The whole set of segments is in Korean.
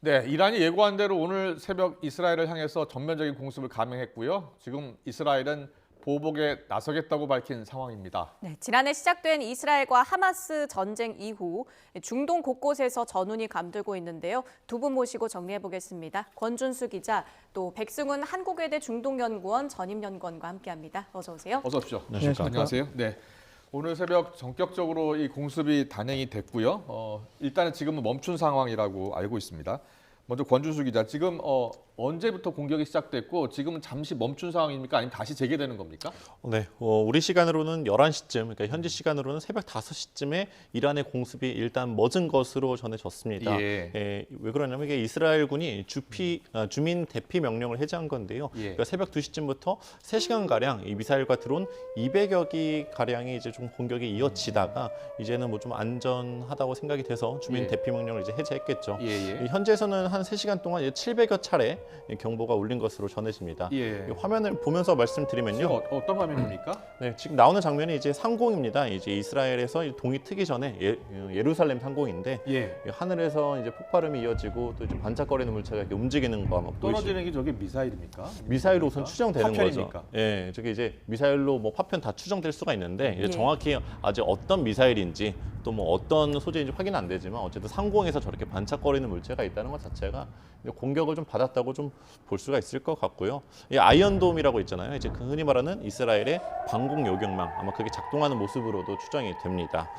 네, 이란이 예고한 대로 오늘 새벽 이스라엘을 향해서 전면적인 공습을 감행했고요. 지금 이스라엘은 보복에 나서겠다고 밝힌 상황입니다. 네, 지난해 시작된 이스라엘과 하마스 전쟁 이후 중동 곳곳에서 전운이 감돌고 있는데요. 두 분 모시고 정리해 보겠습니다. 권준수 기자, 또 백승훈 한국외대 중동연구원 전임연구원과 함께합니다. 어서 오세요. 어서 오십시오. 안녕하십니까. 안녕하세요. 네, 오늘 새벽 전격적으로 이 공습이 단행이 됐고요. 일단은 지금은 멈춘 상황이라고 알고 있습니다. 먼저 권준수 기자, 지금 언제부터 공격이 시작됐고 지금은 잠시 멈춘 상황입니까? 아니면 다시 재개되는 겁니까? 네, 우리 시간으로는 11시쯤, 그러니까 현지 시간으로는 새벽 5시쯤에 이란의 공습이 일단 멎은 것으로 전해졌습니다. 예. 왜 그러냐면 이게 이스라엘군이 주민 대피 명령을 해제한 건데요. 예. 그러니까 새벽 2시쯤부터 3시간가량 이 미사일과 드론 200여 기 가량이 이제 좀 공격이 이어지다가 이제는 뭐 좀 안전하다고 생각이 돼서 주민 예. 대피 명령을 이제 해제했겠죠. 예. 현지에서는 한 3시간 동안 700여 차례 경보가 울린 것으로 전해집니다. 예. 이 화면을 보면서 말씀드리면요. 지금 어떤 화면입니까? 네, 지금 나오는 장면이 이제 상공입니다. 이제 이스라엘에서 동이 트기 전에 예루살렘 상공인데 예. 하늘에서 이제 폭발음이 이어지고 또 이제 반짝거리는 물체가 이렇게 움직이는 거 막 떨어지는 게 저게 미사일입니까? 미사일로 우선 추정되는 파편입니까? 거죠. 예, 저게 이제 미사일로 뭐 파편 다 추정될 수가 있는데 이제 예. 정확히 아직 어떤 미사일인지 또 뭐 어떤 소재인지 확인은 안 되지만 어쨌든 상공에서 저렇게 반짝거리는 물체가 있다는 것 자체가 이제 공격을 좀 받았다고 좀 볼 수가 있을 것 같고요. 이 아이언돔이라고 있잖아요. 이제 그 흔히 말하는 이스라엘의 방공 요격망 아마 그게 작동하는 모습으로도 추정이 됩니다.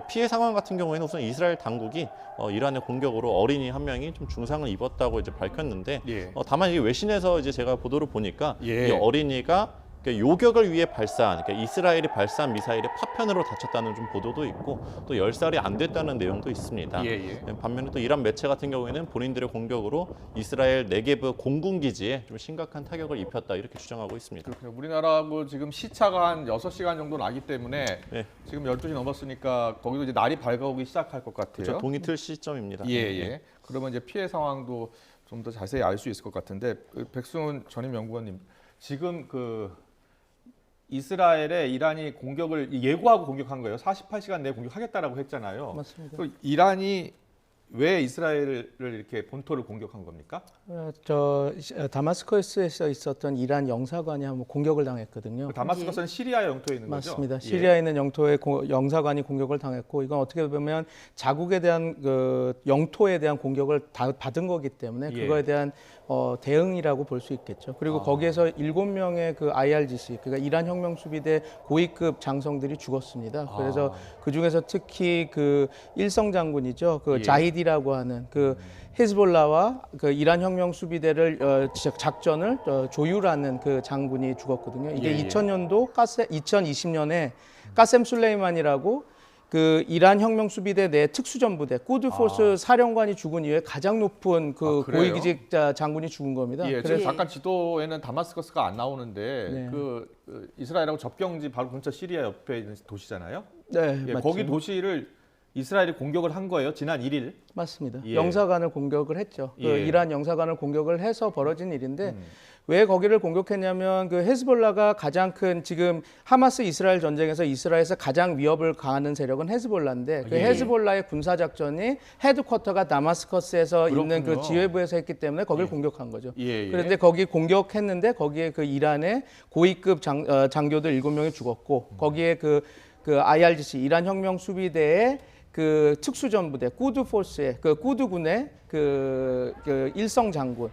피해 상황 같은 경우에는 우선 이스라엘 당국이 이란의 공격으로 어린이 한 명이 좀 중상을 입었다고 이제 밝혔는데 예. 다만 이 외신에서 이제 제가 보도를 보니까 예. 이 어린이가 요격을 위해 발사한, 그러니까 이스라엘이 발사한 미사일의 파편으로 다쳤다는 좀 보도도 있고 또 10살이 안 됐다는 내용도 있습니다. 예. 반면에 또 이란 매체 같은 경우에는 본인들의 공격으로 이스라엘 네게브 공군 기지에 좀 심각한 타격을 입혔다 이렇게 주장하고 있습니다. 그렇군요. 우리나라하고 지금 시차가 한 6시간 정도 나기 때문에 네. 지금 12시 넘었으니까 거기도 이제 날이 밝아오기 시작할 것 같아요. 그렇죠. 동이 틀 시점입니다. 예. 그러면 이제 피해 상황도 좀 더 자세히 알 수 있을 것 같은데 백승훈 전임 연구원님, 지금 그 이스라엘에 이란이 공격을 예고하고 공격한 거예요. 48시간 내에 공격하겠다라고 했잖아요. 맞습니다. 그 이란이 왜 이스라엘을 이렇게 본토를 공격한 겁니까? 다마스커스에서 있었던 이란 영사관이 한번 공격을 당했거든요. 그 다마스커스는 시리아 영토에 있는 거죠? 맞습니다. 시리아에 있는 영토의 영사관이 공격을 당했고 이건 어떻게 보면 자국에 대한 그 영토에 대한 공격을 받은 거기 때문에 예. 그거에 대한 대응이라고 볼 수 있겠죠. 그리고 거기에서 7명의 그 IRGC, 그러니까 이란 혁명 수비대 고위급 장성들이 죽었습니다. 그래서 그 중에서 특히 그 일성 장군이죠. 그 예. 자히디라고 하는 그 히즈볼라와 그 이란 혁명 수비대를 작전을 조율하는 그 장군이 죽었거든요. 이게 예. 2020년에 까셈 술레이만이라고 그 이란 혁명 수비대 내 특수전부대 쿠드포스 사령관이 죽은 이후에 가장 높은 그 그래요? 고위직 장군이 죽은 겁니다. 예, 그래서 지금 잠깐 지도에는 다마스커스가 안 나오는데 네. 그 이스라엘하고 접경지 바로 근처 시리아 옆에 있는 도시잖아요. 네, 예, 맞죠. 거기 도시를 이스라엘이 공격을 한 거예요. 지난 1일. 맞습니다. 예. 영사관을 공격을 했죠. 그 예. 이란 영사관을 공격을 해서 벌어진 일인데 왜 거기를 공격했냐면 그 헤즈볼라가 가장 큰 지금 하마스 이스라엘 전쟁에서 이스라엘에서 가장 위협을 가하는 세력은 헤즈볼라인데 그 예. 헤즈볼라의 군사 작전이 헤드쿼터가 다마스커스에서 있는 그렇군요. 그 지휘부에서 했기 때문에 거기를 공격한 거죠. 예. 그런데 거기 공격했는데 거기에 그 이란의 고위급 장교들 7명이 죽었고 거기에 그 IRGC 이란 혁명 수비대의 그 특수전부대 쿠드포스의 그 쿠드군의 그 일성 장군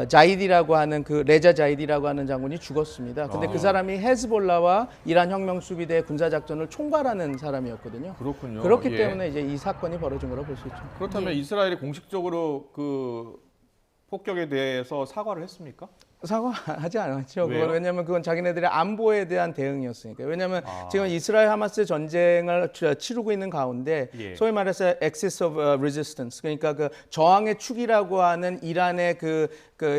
자이디라고 하는 그 레자 자이디라고 하는 장군이 죽었습니다. 근데 그 사람이 헤즈볼라와 이란 혁명 수비대 군사 작전을 총괄하는 사람이었거든요. 그렇군요. 그렇기 예. 때문에 이제 이 사건이 벌어진 거라고 볼 수 있죠. 그렇다면 이스라엘이 공식적으로 그 폭격에 대해서 사과를 했습니까? 사과하지 않았죠. 왜요? 왜냐하면 그건 자기네들의 안보에 대한 대응이었으니까. 왜냐하면 지금 이스라엘 하마스 전쟁을 치르고 있는 가운데 예. 소위 말해서 axis of resistance, 그러니까 그 저항의 축이라고 하는 이란의 그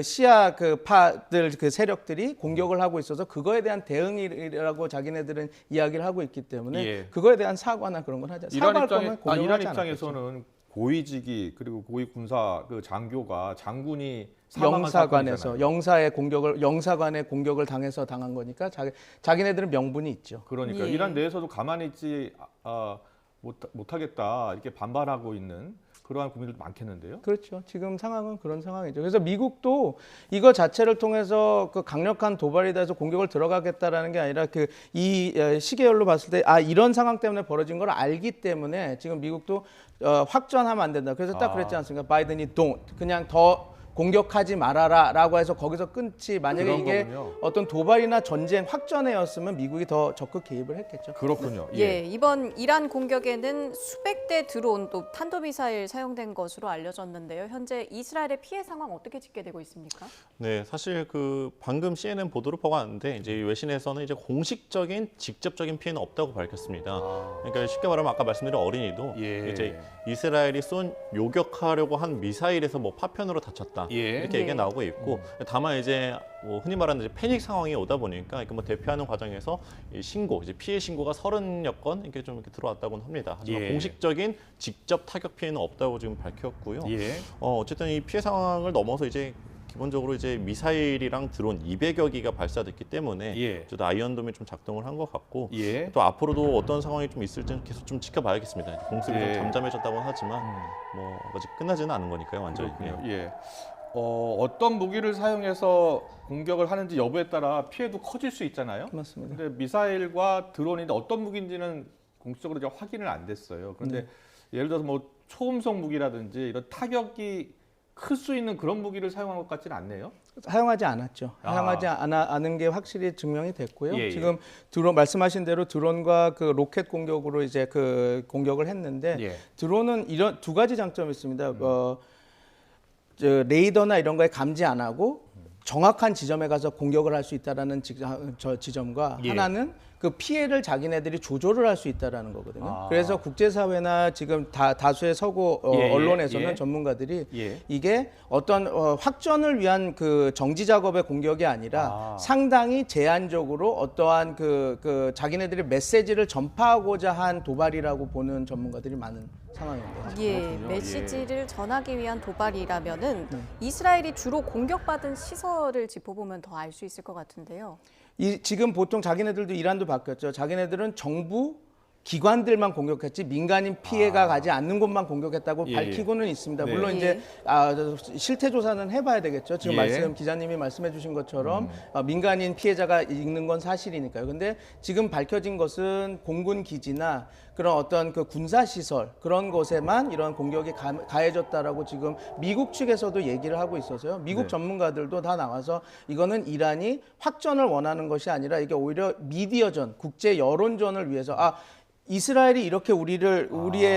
시아 그 파들 그 세력들이 공격을 하고 있어서 그거에 대한 대응이라고 자기네들은 이야기를 하고 있기 때문에 예. 그거에 대한 사과나 그런 건 하지. 사과할 거면 공격을 이란 하지 않았겠죠. 입장에서는 고위직이 그리고 고위 군사 그 장교가 장군이 사망한 영사관에서 사건이잖아요. 영사관의 공격을 당해서 당한 거니까 자기네들은 명분이 있죠. 그러니까 예. 이란 내에서도 가만히 있지 못하겠다 이렇게 반발하고 있는 그러한 국민들도 많겠는데요. 그렇죠. 지금 상황은 그런 상황이죠. 그래서 미국도 이거 자체를 통해서 그 강력한 도발이다 해서 공격을 들어가겠다라는 게 아니라 그 이 시계열로 봤을 때 이런 상황 때문에 벌어진 걸 알기 때문에 지금 미국도 확전하면 안 된다. 그래서 딱 그랬지 않습니까? 바이든이 don't 그냥 더 공격하지 말아라라고 해서 거기서 끊지. 만약에 그런 이게 거군요. 어떤 도발이나 전쟁 확전이었으면 미국이 더 적극 개입을 했겠죠. 그렇군요. 예, 이번 이란 공격에는 수백 대 드론 또 탄도미사일 사용된 것으로 알려졌는데요. 현재 이스라엘의 피해 상황 어떻게 집계되고 있습니까? 네, 사실 그 방금 CNN 보도를 보고 왔는데 이제 외신에서는 이제 공식적인 직접적인 피해는 없다고 밝혔습니다. 그러니까 쉽게 말하면 아까 말씀드린 어린이도 예. 이제 이스라엘이 쏜 요격하려고 한 미사일에서 뭐 파편으로 다쳤다 예. 이렇게 얘기가 나오고 있고 다만 이제 뭐 흔히 말하는 이제 패닉 상황이 오다 보니까 이렇게 뭐 대피하는 과정에서 이 신고 이제 피해 신고가 30여 건 이렇게 좀 이렇게 들어왔다고는 합니다. 하지만 예. 공식적인 직접 타격 피해는 없다고 지금 밝혔고요. 예. 어쨌든 이 피해 상황을 넘어서 이제 기본적으로 이제 미사일이랑 드론 200여 기가 발사됐기 때문에 예. 저도 아이언돔이 좀 작동을 한 것 같고 예. 또 앞으로도 어떤 상황이 좀 있을지는 계속 좀 지켜봐야겠습니다. 공습이 예. 좀 잠잠해졌다고는 하지만 뭐 아직 끝나지는 않은 거니까요, 완전히. 그렇군요. 예. 어떤 무기를 사용해서 공격을 하는지 여부에 따라 피해도 커질 수 있잖아요. 맞습니다. 근데 미사일과 드론인데 어떤 무기인지는 공식적으로 이제 확인을 안 됐어요. 그런데 예를 들어서 뭐 초음속 무기라든지 이런 타격이 클 수 있는 그런 무기를 사용한 것 같지는 않네요. 사용하지 않았죠. 아. 사용하지 않은 게 확실히 증명이 됐고요. 예, 예. 지금 드론 말씀하신 대로 드론과 그 로켓 공격으로 이제 그 공격을 했는데 예. 드론은 이런 두 가지 장점이 있습니다. 저 레이더나 이런 거에 감지 안 하고 정확한 지점에 가서 공격을 할 수 있다라는 지점과 예. 하나는 그 피해를 자기네들이 조절을 할 수 있다라는 거거든요. 아. 그래서 국제사회나 지금 다수의 서구 예, 예, 언론에서는 예. 전문가들이 예. 이게 어떤 확전을 위한 그 정지 작업의 공격이 아니라 상당히 제한적으로 어떠한 그 자기네들의 메시지를 전파하고자 한 도발이라고 보는 전문가들이 많은 상황입니다. 예, 그렇군요. 메시지를 전하기 위한 도발이라면은 이스라엘이 주로 공격받은 시설을 짚어보면 더 알 수 있을 것 같은데요. 지금 보통 자기네들도 이란도 바뀌었죠. 자기네들은 정부 기관들만 공격했지 민간인 피해가 가지 않는 곳만 공격했다고 예, 밝히고는 있습니다. 네. 물론 이제 실태 조사는 해봐야 되겠죠. 지금 예. 기자님이 말씀해주신 것처럼 민간인 피해자가 있는 건 사실이니까요. 근데 지금 밝혀진 것은 공군 기지나 그런 어떤 그 군사 시설 그런 곳에만 이런 공격이 가해졌다라고 지금 미국 측에서도 얘기를 하고 있어서요. 미국 네. 전문가들도 다 나와서 이거는 이란이 확전을 원하는 것이 아니라 이게 오히려 미디어전, 국제 여론전을 위해서 이스라엘이 이렇게 우리의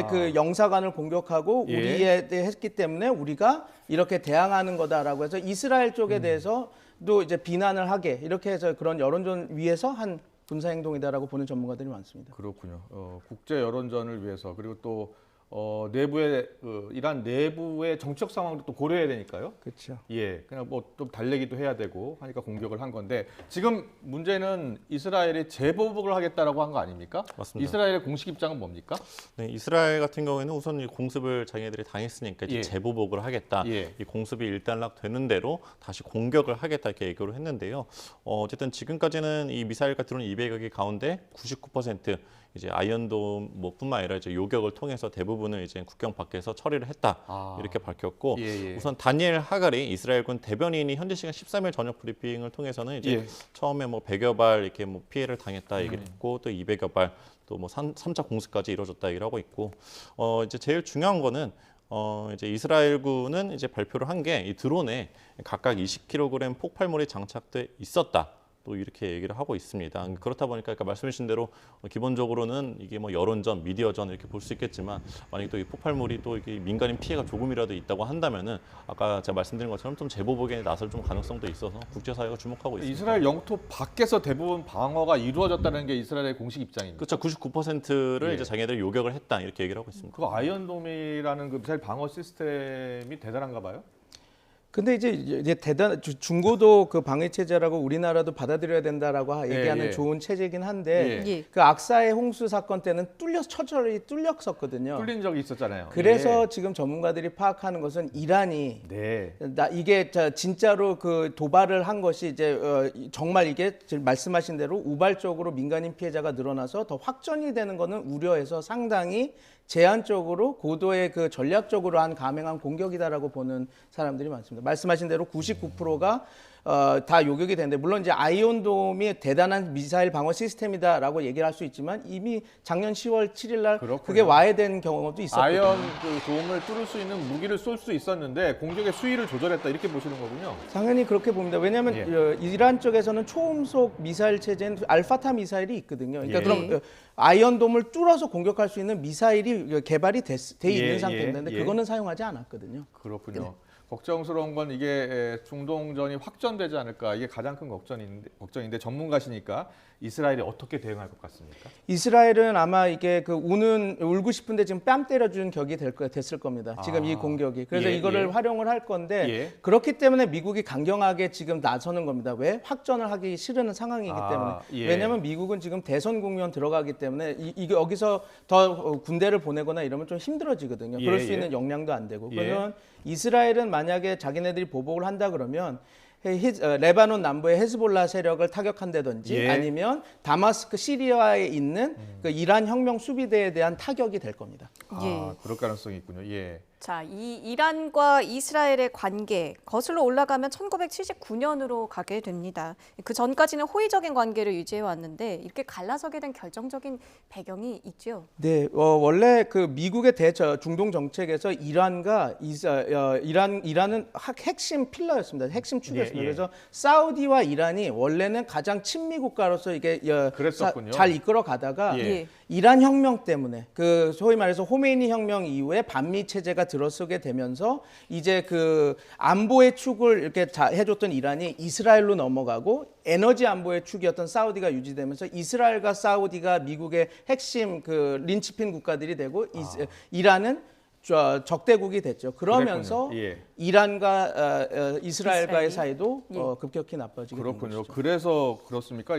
그 영사관을 공격하고 예. 우리에 대해 했기 때문에 우리가 이렇게 대항하는 거다라고 해서 이스라엘 쪽에 대해서도 이제 비난을 하게 이렇게 해서 그런 여론전 위해서 한 군사 행동이다라고 보는 전문가들이 많습니다. 그렇군요. 국제 여론전을 위해서 그리고 또 내부의 이란 내부의 정치적 상황도 또 고려해야 되니까요. 그렇죠. 예, 그냥 뭐 좀 달래기도 해야 되고 하니까 공격을 한 건데 지금 문제는 이스라엘이 재보복을 하겠다라고 한 거 아닙니까? 맞습니다. 이스라엘의 공식 입장은 뭡니까? 네, 이스라엘 같은 경우에는 우선 이 공습을 자기네들이 당했으니까 이제 예. 재보복을 하겠다. 예. 이 공습이 일단락되는 대로 다시 공격을 하겠다 이렇게 얘기를 했는데요. 어쨌든 지금까지는 이 미사일과 드론 200여 개 가운데 99% 이제 아이언돔 뿐만 아니라 이제 요격을 통해서 대부분을 이제 국경 밖에서 처리를 했다 이렇게 밝혔고 예, 예. 우선 다니엘 하가리 이스라엘군 대변인이 현지 시간 13일 저녁 브리핑을 통해서는 이제 예. 처음에 뭐 100여 발 이렇게 뭐 피해를 당했다 얘기를 했고 또 200여 발 또 뭐 3차 공습까지 이루어졌다 얘기를 하고 있고 이제 제일 중요한 거는 이제 이스라엘군은 이제 발표를 한 게 이 드론에 각각 20kg 폭발물이 장착돼 있었다. 또 이렇게 얘기를 하고 있습니다. 그렇다 보니까 아까 말씀하신 대로 기본적으로는 이게 뭐 여론전, 미디어전 이렇게 볼 수 있겠지만 만약에 또 이 폭발물이 또 이게 민간인 피해가 조금이라도 있다고 한다면은 아까 제가 말씀드린 것처럼 좀 재보복에 나설 좀 가능성도 있어서 국제사회가 주목하고 있습니다. 이스라엘 영토 밖에서 대부분 방어가 이루어졌다는 게 이스라엘의 공식 입장입니다. 그렇죠. 99%를 예. 이제 자기네들이 요격을 했다 이렇게 얘기를 하고 있습니다. 그 아이언돔이라는 그 미사일 방어 시스템이 대단한가 봐요. 근데 이제 중고도 그 방위 체제라고 우리나라도 받아들여야 된다라고 얘기하는 예. 좋은 체제긴 한데 예. 그 악사의 홍수 사건 때는 처절히 뚫렸었거든요. 뚫린 적이 있었잖아요. 그래서 예. 지금 전문가들이 파악하는 것은 이란이 네. 이게 진짜로 그 도발을 한 것이 이제 정말 이게 지금 말씀하신 대로 우발적으로 민간인 피해자가 늘어나서 더 확전이 되는 거는 우려해서 상당히 제한적으로 고도의 그 전략적으로 감행한 공격이다라고 보는 사람들이 많습니다. 말씀하신 대로 99%가 다 요격이 되는데 물론 이제 아이언돔이 대단한 미사일 방어 시스템이다라고 얘기를 할 수 있지만 이미 작년 10월 7일 날 그렇군요. 그게 와해된 경우도 있었거든요. 아이언 그 돔을 뚫을 수 있는 무기를 쏠 수 있었는데 공격의 수위를 조절했다 이렇게 보시는 거군요. 당연히 그렇게 봅니다. 왜냐하면 예. 이란 쪽에서는 초음속 미사일 체제인 알파타 미사일이 있거든요. 그러니까 예. 그럼 아이언돔을 뚫어서 공격할 수 있는 미사일이 개발이 돼 있는 예, 상태인데 근데 예. 그거는 사용하지 않았거든요. 그렇군요. 걱정스러운 건 이게 중동전이 확전되지 않을까 이게 가장 큰 걱정인데 전문가시니까 이스라엘이 어떻게 대응할 것 같습니까? 이스라엘은 아마 이게 그 울고 싶은데 지금 뺨 때려주는 격이 됐을 겁니다. 지금 이 아, 공격이. 그래서 예, 이거를 예. 활용을 할 건데 예. 그렇기 때문에 미국이 강경하게 지금 나서는 겁니다. 왜? 확전을 하기 싫은 상황이기 때문에. 예. 왜냐하면 미국은 지금 대선 국면 들어가기 때문에 이게 여기서 더 군대를 보내거나 이러면 좀 힘들어지거든요. 예, 그럴 수 예. 있는 역량도 안 되고. 예. 그러면 이스라엘은 만약에 자기네들이 보복을 한다 그러면 레바논 남부의 헤즈볼라 세력을 타격한다든지 예. 아니면 다마스크 시리아에 있는 그 이란 혁명 수비대에 대한 타격이 될 겁니다. 아, 그럴 가능성이 있군요. 예. 자, 이 이란과 이스라엘의 관계 거슬러 올라가면 1979년으로 가게 됩니다. 그 전까지는 호의적인 관계를 유지해 왔는데 이렇게 갈라서게 된 결정적인 배경이 있죠. 네, 원래 그 미국의 중동 정책에서 이란과 이란은 핵심 필러였습니다. 핵심 축이었습니다. 예, 예. 그래서 사우디와 이란이 원래는 가장 친미 국가로서 이게 그랬었군요. 잘 이끌어 가다가 예. 이란 혁명 때문에 그 소위 말해서 호메이니 혁명 이후에 반미 체제가 들어서게 되면서 이제 그 안보의 축을 이렇게 해줬던 이란이 이스라엘로 넘어가고 에너지 안보의 축이었던 사우디가 유지되면서 이스라엘과 사우디가 미국의 핵심 그 린치핀 국가들이 되고 이란은 적대국이 됐죠. 그러면서 그랬군요. 예. 이란과 이스라엘과의 이스라엘이? 사이도 예. 급격히 나빠지게 된 그렇군요. 것이죠. 그래서 그렇습니까?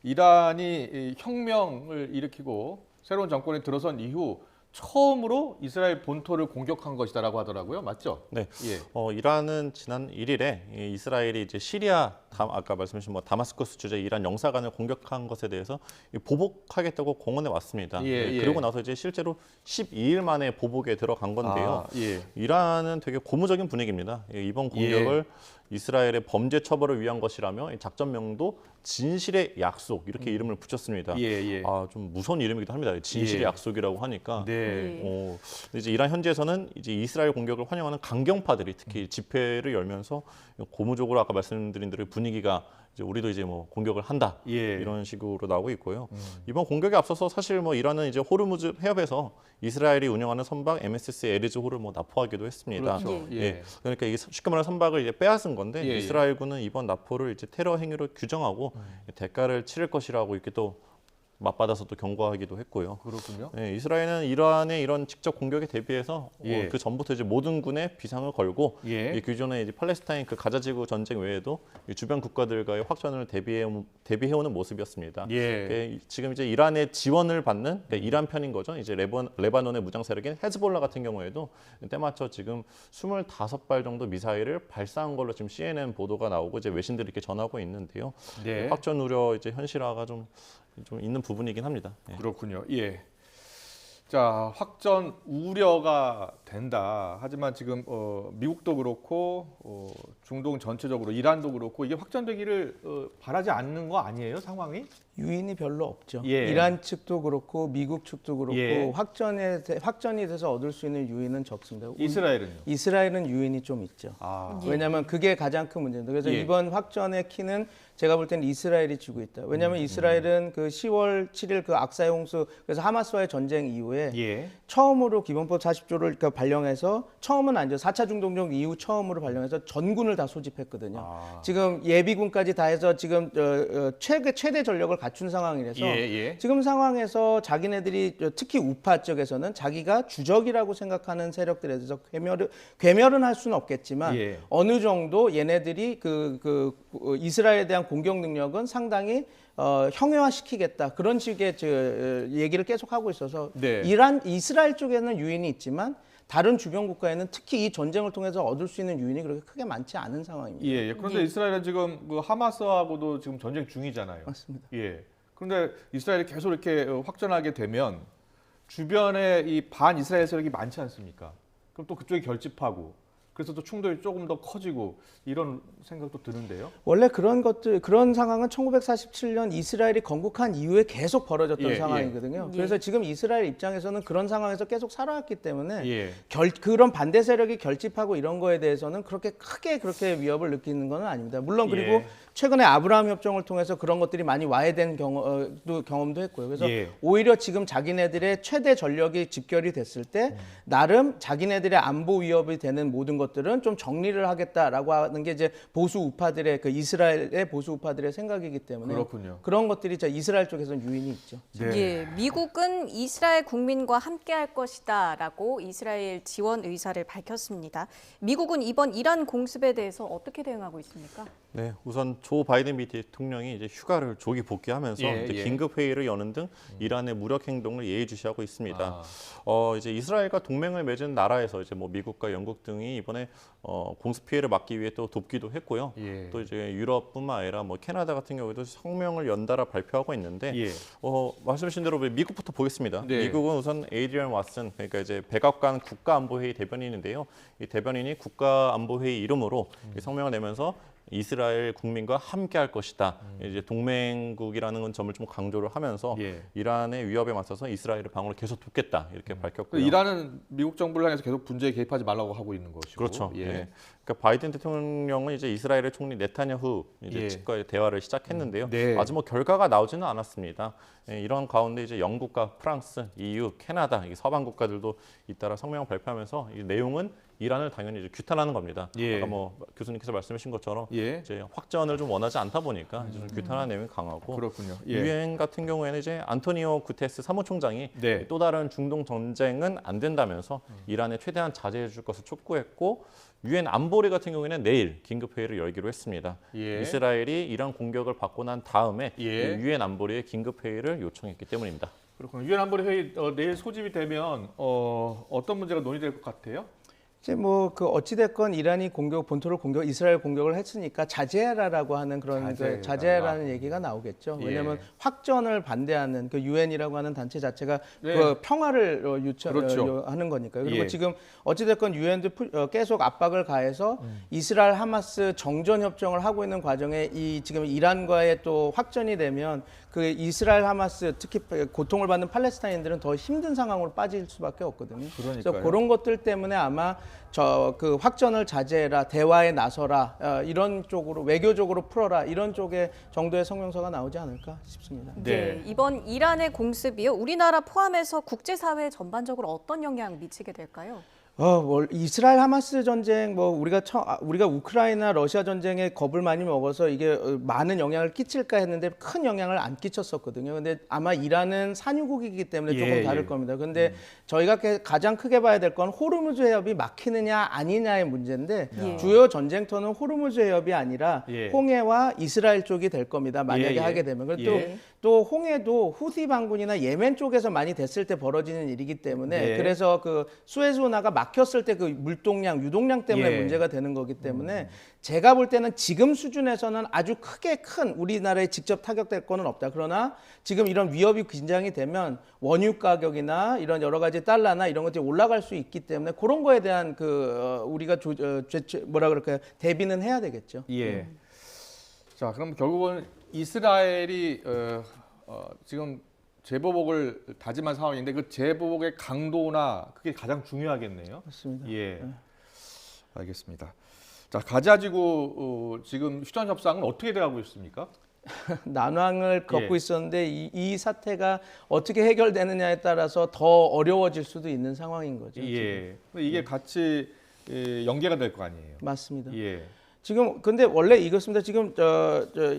이란이 이 혁명을 일으키고 새로운 정권이 들어선 이후 처음으로 이스라엘 본토를 공격한 것이다라고 하더라고요. 맞죠? 네. 예. 이란은 지난 1일에 이스라엘이 이제 시리아 아까 말씀하신 다마스커스 주재 이란 영사관을 공격한 것에 대해서 보복하겠다고 공언해 왔습니다. 예, 예. 그리고 나서 이제 실제로 12일 만에 보복에 들어간 건데요. 아, 예. 이란은 되게 고무적인 분위기입니다. 이번 공격을 이스라엘의 범죄 처벌을 위한 것이라며 작전명도 진실의 약속 이렇게 이름을 붙였습니다. 예, 예. 좀 무서운 이름이기도 합니다. 진실의 예. 약속이라고 하니까. 네. 근데 이제 이란 현지에서는 이제 이스라엘 공격을 환영하는 강경파들이 특히 집회를 열면서 고무적으로 아까 말씀드린 대로 분위기가 이제 우리도 이제 뭐 공격을 한다 예. 이런 식으로 나오고 있고요. 이번 공격에 앞서서 사실 뭐 이란은 이제 호르무즈 해협에서 이스라엘이 운영하는 선박 MSC 에르즈호를 납포하기도 했습니다. 그렇죠. 예. 그러니까 이게 쉽게 말하면 선박을 이제 빼앗은 건데 예, 예. 이스라엘군은 이번 납포를 이제 테러 행위로 규정하고 대가를 치를 것이라고 이렇게 또 맞받아서 또 경고하기도 했고요. 그렇군요. 예, 이스라엘은 이란의 이런 직접 공격에 대비해서 예. 그 전부터 이제 모든 군에 비상을 걸고 예. 이 기존의 이제 팔레스타인 그 가자지구 전쟁 외에도 이 주변 국가들과의 확전을 대비해오는 모습이었습니다. 예. 예, 지금 이제 이란의 지원을 받는 그러니까 이란 편인 거죠. 이제 레바논의 무장 세력인 헤즈볼라 같은 경우에도 때맞춰 지금 25발 정도 미사일을 발사한 걸로 지금 CNN 보도가 나오고 이제 외신들이 이렇게 전하고 있는데요. 네. 확전 우려 이제 현실화가 좀 있는 부분이긴 합니다. 예. 그렇군요. 예. 자, 확전 우려가 된다. 하지만 지금 미국도 그렇고 중동 전체적으로 이란도 그렇고 이게 확전되기를 바라지 않는 거 아니에요, 상황이? 유인이 별로 없죠. 예. 이란 측도 그렇고 미국 측도 그렇고 예. 확전이 돼서 얻을 수 있는 유인은 적습니다. 이스라엘은요? 이스라엘은 유인이 좀 있죠. 아, 왜냐하면 그게 가장 큰 문제입니다. 그래서 예. 이번 확전의 키는 제가 볼 때는 이스라엘이 쥐고 있다. 왜냐하면 이스라엘은 그 10월 7일 그 악사의 홍수 그래서 하마스와의 전쟁 이후에 예. 처음으로 기본법 40조를 발령해서 처음은 아니죠. 4차 중동전 이후 처음으로 발령해서 전군을 다 소집했거든요. 아. 지금 예비군까지 다 해서 지금 최대 전력을 갖춘 상황이라서 예. 지금 상황에서 자기네들이 특히 우파 쪽에서는 자기가 주적이라고 생각하는 세력들에 대해서 괴멸은 할 수는 없겠지만 예. 어느 정도 얘네들이 이스라엘에 대한 공격 능력은 상당히 형해화시키겠다 그런 식의 얘기를 계속 하고 있어서 네. 이스라엘 쪽에는 유인이 있지만 다른 주변 국가에는 특히 이 전쟁을 통해서 얻을 수 있는 유인이 그렇게 크게 많지 않은 상황입니다. 예. 그런데 이스라엘은 지금 그 하마스하고도 지금 전쟁 중이잖아요. 맞습니다. 예. 그런데 이스라엘이 계속 이렇게 확전하게 되면 주변에 이 반이스라엘 세력이 많지 않습니까? 그럼 또 그쪽이 결집하고 그래서 또 충돌이 조금 더 커지고 이런 생각도 드는데요. 원래 그런 상황은 1947년 이스라엘이 건국한 이후에 계속 벌어졌던 예, 상황이거든요. 예. 그래서 지금 이스라엘 입장에서는 그런 상황에서 계속 살아왔기 때문에 예. 그런 반대 세력이 결집하고 이런 거에 대해서는 그렇게 위협을 느끼는 건 아닙니다. 물론 그리고 예. 최근에 아브라함 협정을 통해서 그런 것들이 많이 와해된 경험도 했고요. 그래서 예. 오히려 지금 자기네들의 최대 전력이 집결이 됐을 때 나름 자기네들의 안보 위협이 되는 모든 것들은 좀 정리를 하겠다라고 하는 게 이제 보수 우파들의 그 이스라엘의 보수 우파들의 생각이기 때문에 그렇군요. 그런 것들이 이스라엘 쪽에서는 유인이 있죠. 네. 예, 미국은 이스라엘 국민과 함께할 것이다라고 이스라엘 지원 의사를 밝혔습니다. 미국은 이번 이란 공습에 대해서 어떻게 대응하고 있습니까? 네, 우선 조 바이든 미 대통령이 이제 휴가를 조기 복귀하면서 예, 이제 예. 긴급 회의를 여는 등 이란의 무력 행동을 예의주시하고 있습니다. 아. 이제 이스라엘과 동맹을 맺은 나라에서 이제 뭐 미국과 영국 등이 이번에 공습 피해를 막기 위해 또 돕기도 했고요. 예. 또 이제 유럽뿐만 아니라 뭐 캐나다 같은 경우에도 성명을 연달아 발표하고 있는데 예. 말씀하신 대로 미국부터 보겠습니다. 네. 미국은 우선 에이드리언 왓슨 그러니까 이제 백악관 국가안보회의 대변인인데요. 이 대변인이 국가안보회의 이름으로 이 성명을 내면서 이스라엘 국민과 함께할 것이다. 이제 동맹국이라는 점을 좀 강조를 하면서 예. 이란의 위협에 맞서서 이스라엘의 방어를 계속 돕겠다 이렇게 밝혔고요. 이란은 미국 정부를 향해서 계속 분쟁에 개입하지 말라고 하고 있는 것이고. 그렇죠. 예. 예. 그러니까 바이든 대통령은 이제 이스라엘의 총리 네타냐후 이제 예. 측과의 대화를 시작했는데요. 네. 아직 뭐 결과가 나오지는 않았습니다. 예, 이런 가운데 이제 영국과 프랑스, EU, 캐나다 이 서방 국가들도 잇따라 성명을 발표하면서 이 내용은 이란을 당연히 이제 규탄하는 겁니다. 예. 아까 뭐 교수님께서 말씀하신 것처럼 예. 이제 확전을 좀 원하지 않다 보니까 이제 좀 규탄하는 내용이 강하고 그렇군요. 예. 유엔 같은 경우에는 이제 안토니오 구테스 사무총장이 네. 또 다른 중동 전쟁은 안 된다면서 이란에 최대한 자제해 줄 것을 촉구했고 유엔 안보리 같은 경우에는 내일 긴급 회의를 열기로 했습니다. 예. 이스라엘이 이란 공격을 받고 난 다음에 예. 유엔 안보리에 긴급 회의를 요청했기 때문입니다. 그렇군요. 유엔 안보리 회의 내일 소집이 되면 어떤 문제가 논의될 것 같아요? 이제 뭐 그 어찌 됐건 이란이 이스라엘 공격을 했으니까 자제해라라고 하는 그런 자제해라. 자제해라는 얘기가 나오겠죠. 예. 왜냐하면 확전을 반대하는 그 유엔이라고 하는 단체 자체가 네. 그 평화를 그렇죠. 하는 거니까요. 그리고 예. 지금 어찌 됐건 유엔도 계속 압박을 가해서 이스라엘 하마스 정전 협정을 하고 있는 과정에 이 지금 이란과의 또 확전이 되면 그 이스라엘 하마스 특히 고통을 받는 팔레스타인들은 더 힘든 상황으로 빠질 수밖에 없거든요. 그러니까요. 그래서 그런 것들 때문에 아마 그 확전을 자제해라, 대화에 나서라, 이런 쪽으로 외교적으로 풀어라 이런 쪽의 정도의 성명서가 나오지 않을까 싶습니다. 네. 이번 이란의 공습이요. 우리나라 포함해서 국제사회 전반적으로 어떤 영향 미치게 될까요? 이스라엘 하마스 전쟁 우리가 우크라이나 러시아 전쟁에 겁을 많이 먹어서 이게 많은 영향을 끼칠까 했는데 큰 영향을 안 끼쳤었거든요. 근데 아마 이란은 산유국이기 때문에 조금 예, 다를 예. 겁니다. 근데 저희가 가장 크게 봐야 될 건 호르무즈 해협이 막히느냐 아니냐의 문제인데 예. 주요 전쟁터는 호르무즈 해협이 아니라 예. 홍해와 이스라엘 쪽이 될 겁니다. 만약에 예, 예. 하게 되면. 그리고 예. 또 홍해도 후티 반군이나 예멘 쪽에서 많이 됐을 때 벌어지는 일이기 때문에 예. 그래서 그 수에즈 운하가 막혔을 때 그 물동량, 유동량 때문에 예. 문제가 되는 거기 때문에 제가 볼 때는 지금 수준에서는 아주 크게 큰 우리나라에 직접 타격될 거는 없다. 그러나 지금 이런 위협이 긴장이 되면 원유 가격이나 이런 여러 가지 달러나 이런 것들이 올라갈 수 있기 때문에 그런 거에 대한 우리가 대비는 해야 되겠죠. 예. 자, 그럼 결국은 이스라엘이 지금 재보복을 다짐한 상황인데 그 재보복의 강도나 그게 가장 중요하겠네요. 맞습니다. 예. 알겠습니다. 자, 가자지구 지금 휴전 협상은 어떻게 돼가고 있습니까? 난항을 겪고 예. 있었는데 이 사태가 어떻게 해결되느냐에 따라서 더 어려워질 수도 있는 상황인 거죠. 지금. 예. 이게 같이 연계가 될 거 아니에요. 맞습니다. 예. 지금 근데 원래 이렇습니다. 지금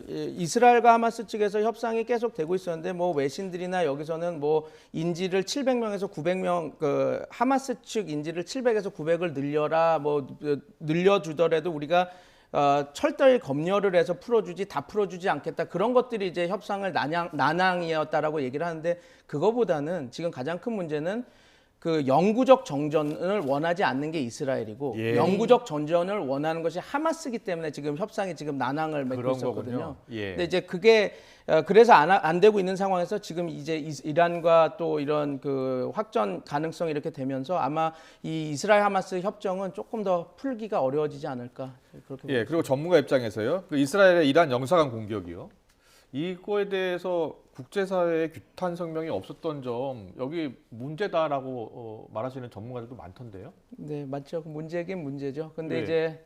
이스라엘과 하마스 측에서 협상이 계속 되고 있었는데 뭐 외신들이나 여기서는 뭐 인질을 700명에서 900명 그 하마스 측 인질을 700에서 900을 늘려라 뭐 늘려주더라도 우리가 철저히 검열을 해서 다 풀어주지 않겠다. 그런 것들이 이제 협상을 난항이었다라고 얘기를 하는데 그거보다는 지금 가장 큰 문제는 그 영구적 정전을 원하지 않는 게 이스라엘이고 예. 영구적 정전을 원하는 것이 하마스기 때문에 지금 협상이 지금 난항을 맺고 그런 있었거든요. 거군요. 예. 근데 이제 그게 그래서 안 되고 있는 상황에서 지금 이제 이란과 또 이런 그 확전 가능성이 이렇게 되면서 아마 이 이스라엘 하마스 협정은 조금 더 풀기가 어려워지지 않을까 그렇게 예, 그리고 전문가 입장에서요. 그 이스라엘의 이란 영사관 공격이요. 이거에 대해서 국제사회의 규탄 성명이 없었던 점 여기 문제다라고 말하시는 전문가들도 많던데요. 네, 맞죠. 그 문제긴 문제죠. 근데 네. 이제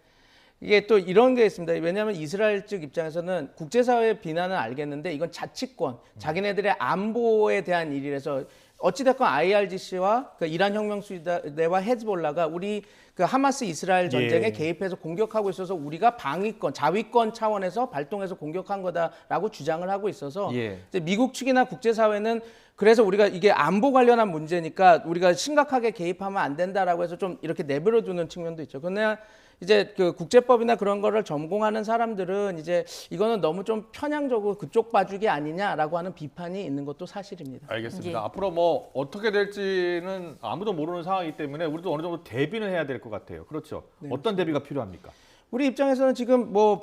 이게 또 이런 게 있습니다. 왜냐하면 이스라엘 측 입장에서는 국제사회의 비난은 알겠는데 이건 자치권, 자기네들의 안보에 대한 일이라서 어찌됐건 IRGC와 그 이란 혁명수비대와 헤즈볼라가 우리 그 하마스 이스라엘 전쟁에 예. 개입해서 공격하고 있어서 우리가 방위권, 자위권 차원에서 발동해서 공격한 거다라고 주장을 하고 있어서 예. 이제 미국 측이나 국제사회는 그래서 우리가 이게 안보 관련한 문제니까 우리가 심각하게 개입하면 안 된다라고 해서 좀 이렇게 내버려 두는 측면도 있죠. 근데 이제 그 국제법이나 그런 거를 전공하는 사람들은 이제 이거는 너무 좀 편향적으로 그쪽 봐주기 아니냐라고 하는 비판이 있는 것도 사실입니다. 알겠습니다. 예. 앞으로 뭐 어떻게 될지는 아무도 모르는 상황이기 때문에 우리도 어느 정도 대비는 해야 될 것 같아요. 그렇죠. 어떤 대비가 필요합니까? 우리 입장에서는 지금 뭐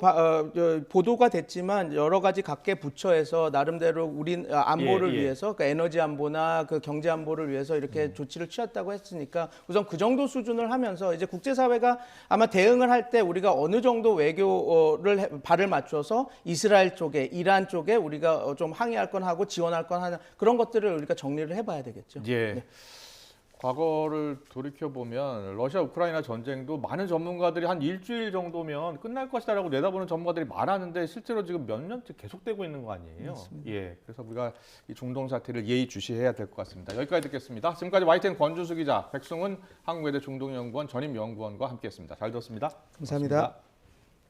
보도가 됐지만 여러 가지 각계 부처에서 나름대로 우리 안보를 예, 예. 위해서 그 에너지 안보나 그 경제 안보를 위해서 이렇게 조치를 취했다고 했으니까 우선 그 정도 수준을 하면서 이제 국제사회가 아마 대응을 할 때 우리가 어느 정도 외교를 발을 맞춰서 이스라엘 쪽에 이란 쪽에 우리가 좀 항의할 건 하고 지원할 건 하는 그런 것들을 우리가 정리를 해봐야 되겠죠. 예. 네. 과거를 돌이켜 보면 러시아 우크라이나 전쟁도 많은 전문가들이 한 일주일 정도면 끝날 것이다라고 내다보는 전문가들이 많았는데 실제로 지금 몇 년째 계속되고 있는 거 아니에요? 맞습니다. 예. 그래서 우리가 이 중동 사태를 예의주시해야 될 것 같습니다. 여기까지 듣겠습니다. 지금까지 YTN 권준수 기자, 백승훈 한국외대 중동연구원 전임 연구원과 함께했습니다. 잘 들었습니다. 감사합니다. 고맙습니다.